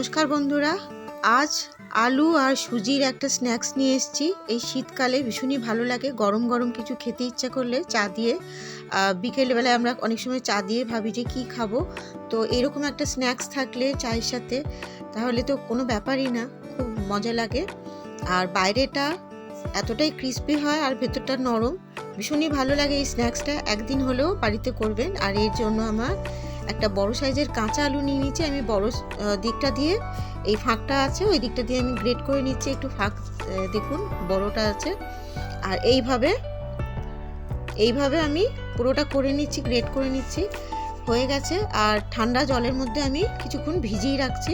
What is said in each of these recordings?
নমস্কার বন্ধুরা, আজ আলু আর সুজির একটা স্ন্যাক্স নিয়ে এসেছি। এই শীতকালে ভীষণই ভালো লাগে, গরম গরম কিছু খেতে ইচ্ছা করলে চা দিয়ে। বিকেলবেলায় আমরা অনেক সময় চা দিয়ে ভাবি যে কী খাবো, তো এরকম একটা স্ন্যাক্স থাকলে চায়ের সাথে তাহলে তো কোনো ব্যাপারই না, খুব মজা লাগে। আর বাইরেটা এতটাই ক্রিস্পি হয় আর ভেতরটা নরম, ভীষণই ভালো লাগে। এই স্ন্যাক্সটা একদিন হলেও বাড়িতে করবেন। আর এর জন্য আমার একটা বড় সাইজের কাঁচা আলু নিয়ে নিচ্ছি। আমি বড় দিকটা দিয়ে, এই ফাঁকটা আছে ওই দিকটা দিয়ে আমি গ্রেট করে নিচ্ছি। একটু ফাঁক দেখুন, বড়টা আছে। আর এইভাবে আমি পুরোটা করে নিচ্ছি, গ্রেট করে নিচ্ছি। হয়ে গেছে। আর ঠান্ডা জলের মধ্যে আমি কিছুক্ষণ ভিজিয়ে রাখছি।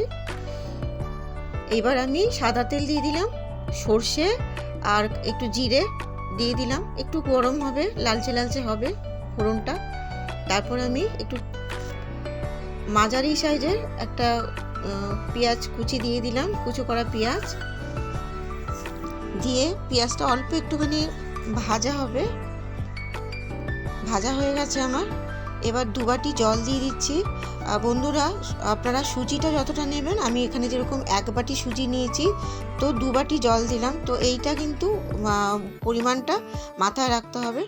এবার আমি সাদা তেল দিয়ে দিলাম, সর্ষে আর একটু জিরে দিয়ে দিলাম। একটু গরম হবে, লালচে লালচে হবে ফোড়নটা। তারপর আমি একটু মাঝারি সাইজের একটা পেঁয়াজ কুচি দিয়ে দিলাম, কুচো করা পেঁয়াজ দিয়ে পেঁয়াজটা অল্প একটুখানি ভাজা হবে। ভাজা হয়ে গেছে আমার। এবার 2 বাটি জল দিয়ে দিচ্ছি। বন্ধুরা, আপনারা সুজিটা যতটা নেবেন, আমি এখানে যেরকম 1 বাটি সুজি নিয়েছি, তো 2 বাটি জল দিলাম। তো এইটা কিন্তু পরিমাণটা মাথায় রাখতে হবে।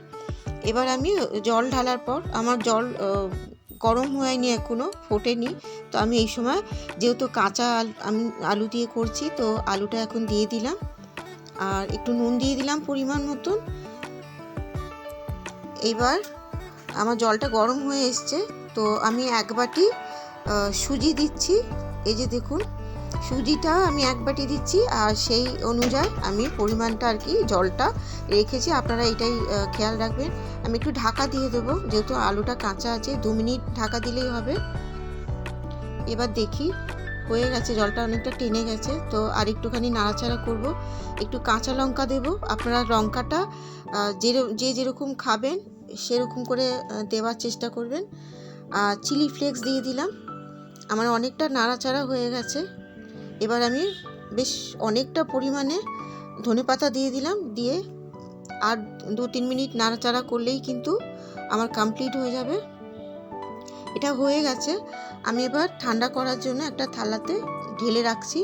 এবার আমি জল ঢালার পর, আমার জল গরম হয়নি, এখনও ফোটেনি। তো আমি এই সময় যেহেতু কাঁচা আমি আলু দিয়ে করছি, তো আলুটা এখন দিয়ে দিলাম। আর একটু নুন দিয়ে দিলাম পরিমাণ মতন। এবার আমার জলটা গরম হয়ে এসছে, তো আমি 1 বাটি সুজি দিচ্ছি। এই যে দেখুন, সুজিটা আমি 1 বাটি দিচ্ছি। আর সেই অনুযায়ী আমি পরিমাণটা আর কি জলটা রেখেছি, আপনারা এটাই খেয়াল রাখবেন। আমি একটু ঢাকা দিয়ে দেবো, যেহেতু আলুটা কাঁচা আছে, 2 মিনিট ঢাকা দিলেই হবে। এবার দেখি হয়ে গেছে, জলটা অনেকটা টেনে গেছে। তো আর একটুখানি নাড়াচাড়া করব। একটু কাঁচা লঙ্কা দেব। আপনারা লঙ্কাটা যে যেরকম খাবেন সেরকম করে দেওয়ার চেষ্টা করবেন। আর চিলি ফ্লেক্স দিয়ে দিলাম। আমার অনেকটা নাড়াচাড়া হয়ে গেছে। এবার আমি বেশ অনেকটা পরিমাণে ধনেপাতা দিয়ে দিলাম। দিয়ে আর 2-3 মিনিট নাড়াচাড়া করলেই কিন্তু আমার কমপ্লিট হয়ে যাবে। এটা হয়ে গেছে। আমি এবার ঠান্ডা করার জন্য একটা থালাতে ঢেলে রাখছি।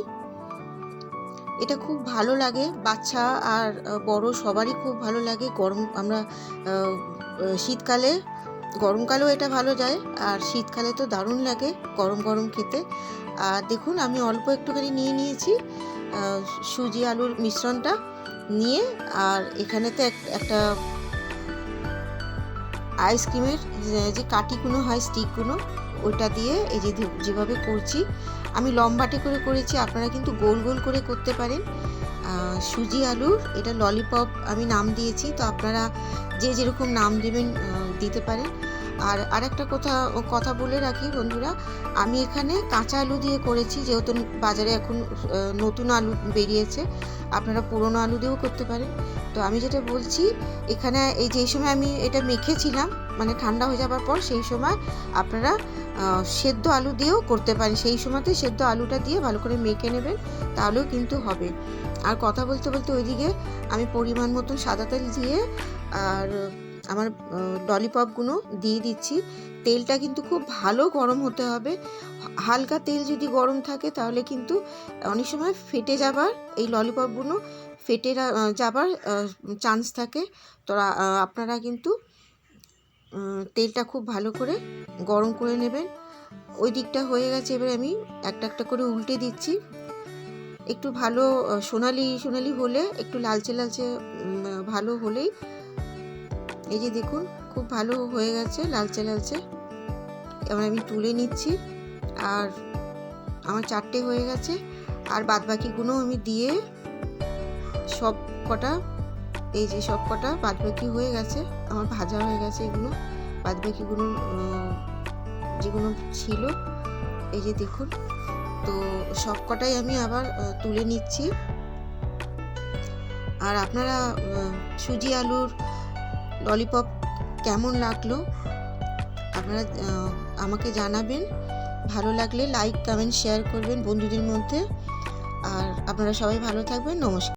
এটা খুব ভালো লাগে, বাচ্চা আর বড় সবারই খুব ভালো লাগে। আমরা শীতকালে, গরমকালেও এটা ভালো যায়, আর শীতকালে তো দারুণ লাগে গরম গরম খেতে। আর দেখুন, আমি অল্প একটুখানি নিয়েছি সুজি আলুর মিশ্রণটা নিয়ে। আর এখানেতে একটা আইসক্রিমের যে কাঠিগুলো হয়, স্টিকগুলো, ওইটা দিয়ে এই যে যেভাবে করছি, আমি লম্বাটে করে করেছি। আপনারা কিন্তু গোল গোল করে করতে পারেন। সুজি আলুর এটা ললিপপ আমি নাম দিয়েছি, তো আপনারা যে যেরকম নাম দেবেন দিতে পারেন। আর আরেকটা কথা বলে রাখি বন্ধুরা, আমি এখানে কাঁচা আলু দিয়ে করেছি, যেহেতু বাজারে এখন নতুন আলু বেরিয়েছে। আপনারা পুরনো আলু দিয়েও করতে পারেন। তো আমি যেটা বলছি, এখানে এই যে সময় আমি এটা মেখেছিলাম, মানে ঠান্ডা হয়ে যাবার পর, সেই সময় আপনারা সেদ্ধ আলু দিয়েও করতে পারেন। সেই সময়তে সেদ্ধ আলুটা দিয়ে ভালো করে মেখে নেবেন, তাহলেও কিন্তু হবে। আর কথা বলতে বলতে ওইদিকে আমি পরিমাণ মতন সাদা তেল দিয়ে আর আমার ললিপপগুলো দিয়ে দিচ্ছি। তেলটা কিন্তু খুব ভালো গরম হতে হবে। হালকা তেল যদি গরম থাকে, তাহলে কিন্তু অনেক সময় ফেটে যাবার, এই ললিপপগুলো ফেটে যাবার চান্স থাকে। তো আপনারা কিন্তু তেলটা খুব ভালো করে গরম করে নেবেন। ওই দিকটা হয়ে গেছে। এবার আমি একটা একটা করে উল্টে দিচ্ছি। একটু ভালো সোনালি সোনালি হলে, একটু লালচে লালচে ভালো হলেই, এই যে দেখুন খুব ভালো হয়ে গেছে, লালচে লালচে। এবার আমি তুলে নিচ্ছি। আর আমার 4টে হয়ে গেছে। আর বাদবাকিগুলো আমি দিয়ে সব কটা, এই যে সব কটা বাদবাকি হয়ে গেছে, আমার ভাজা হয়ে গেছে। এগুলো বাদবাকিগুলো যেগুলো ছিল, এই যে দেখুন। তো সব কটাই আমি আবার তুলে নিচ্ছি। আর আপনারা সুজি আলুর ললিপপ কেমন লাগলো আপনারা আমাকে জানাবেন। ভালো লাগলে লাইক, কমেন্ট, শেয়ার করবেন বন্ধুদের মধ্যে। আর আপনারা সবাই ভালো থাকবেন। নমস্কার।